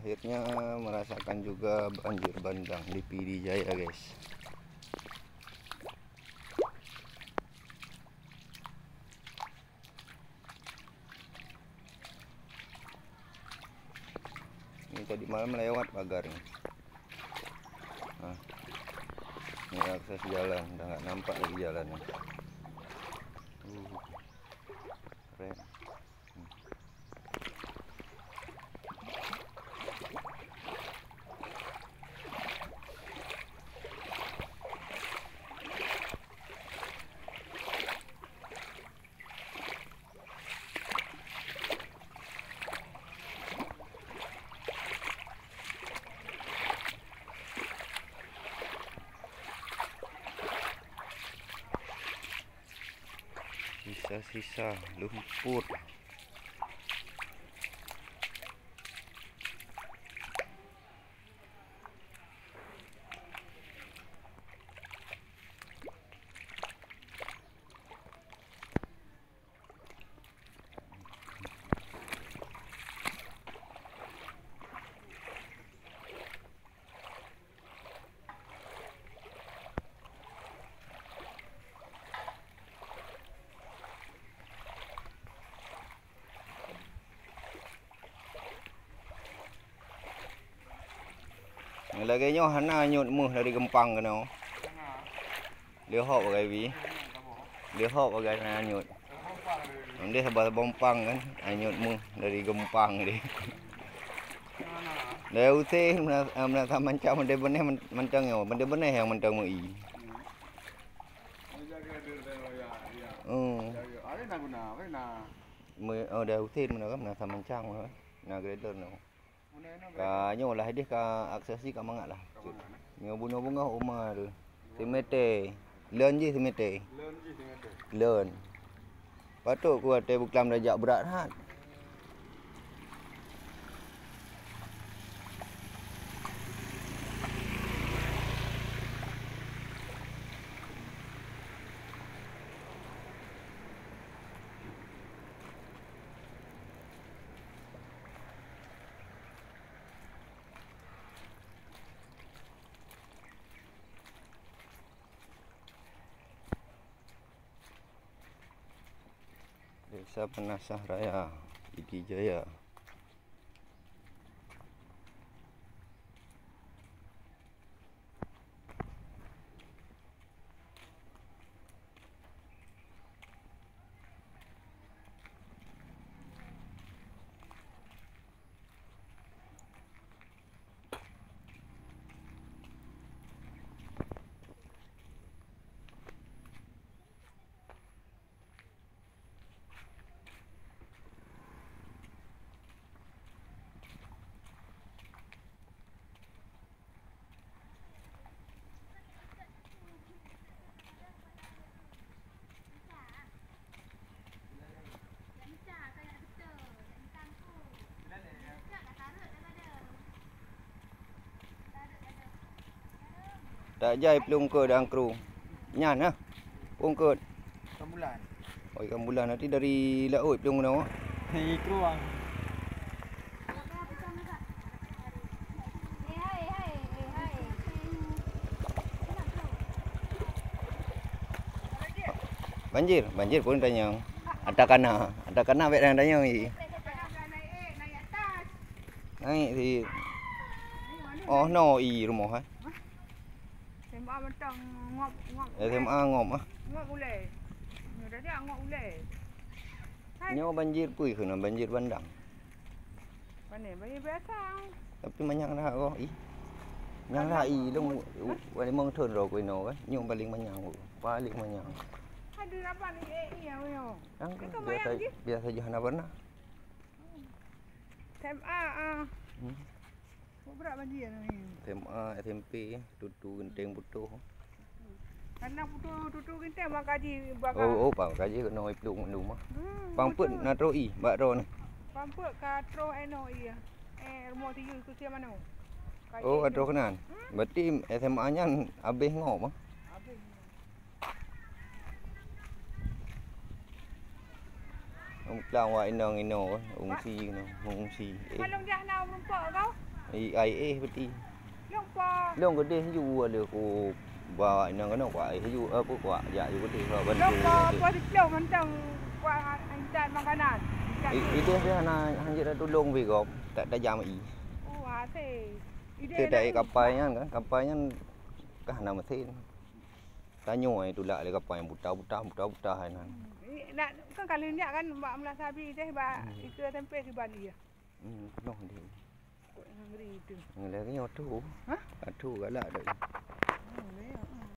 Akhirnya merasakan juga banjir bandang di PD Jaya, guys. Ini tadi malam lewat pagarnya. Nah, ini akses jalan, udah nggak nampak dari jalannya. Keren. Sisa-sisa lumpur. Lagi nyo hana nyut muh dari gempang kena. Dia hok bagai bi. Dia hok bagai na nyut. Dia sebab bompang kan, nyut muh dari gempang dia. Dia usih mana mancang mana benih mancang yo, mana benih yang mancang mu i. Oh dia usih mana kan mana mancang mana, na grader no. Ka nyo lah dia ka akses ni ka mangat lah. Nyo bunga-bunga umar tu. Semete. Leun je semete. Leun. Patut ku ate buklam dajak berat hat. Desa Penasah Raya, PD Jaya. Tak jai pelungkur dan kru. Nyan ah. Pungkut. Ikan bulan. Oh ikan bulan nanti dari laut pelung mana? Dari kru ah. Banjir pun tanya. Ada kana bet yang tanya ni. Naik thì oh no i rumah ha. SMA mentang ngop. SMA ngop ah. Ngop ule. Nyo dia ngop ule. Nyo banjir pui kena banjir bandang. Banjir biasa. Tapi manyang dah ko i. Nyang dah i dong wali mong thon ro ko no kan. Nyo paling manyang. Ada apa ni ya yo. Biasa Johana pernah. SMA berat banjir ni. SMA, SMP, tutu genting butuh. Anak tutu genting mak kaji bakal. Oh, pang kaji kena oi pelung menu mah. Pang put na tro i, bak ro ni. Pang put ka tro eno i. Rumah tiu tu sia mana? Oh, ada kenan. Berarti SMA-nya habis ngop ah. Habis. Ông lang wa inong ino, ungsi no, ungsi. Kalau dia nak rumput kau? Ai peti. Yang pa. Long gede ju ada ku bawa nang kana kuat ju apa kuat ya ju gede kuat bantu. Yang pa pa di plau macam kuat antar makanan. Itu dia nak hanjir tolong we kau tak jam i. Oh, ase. Ke dai kapalnya kan, kapalnya kah nama mesin. Tanyo itu lah le kapal yang buta kan. Nak kan kali ni kan mak melas habis deh ba itu tempe di Bali ya. Penuh dia. Kok ngeri itu. Ngelaga tu. Hah? Atu galak dak. Oh,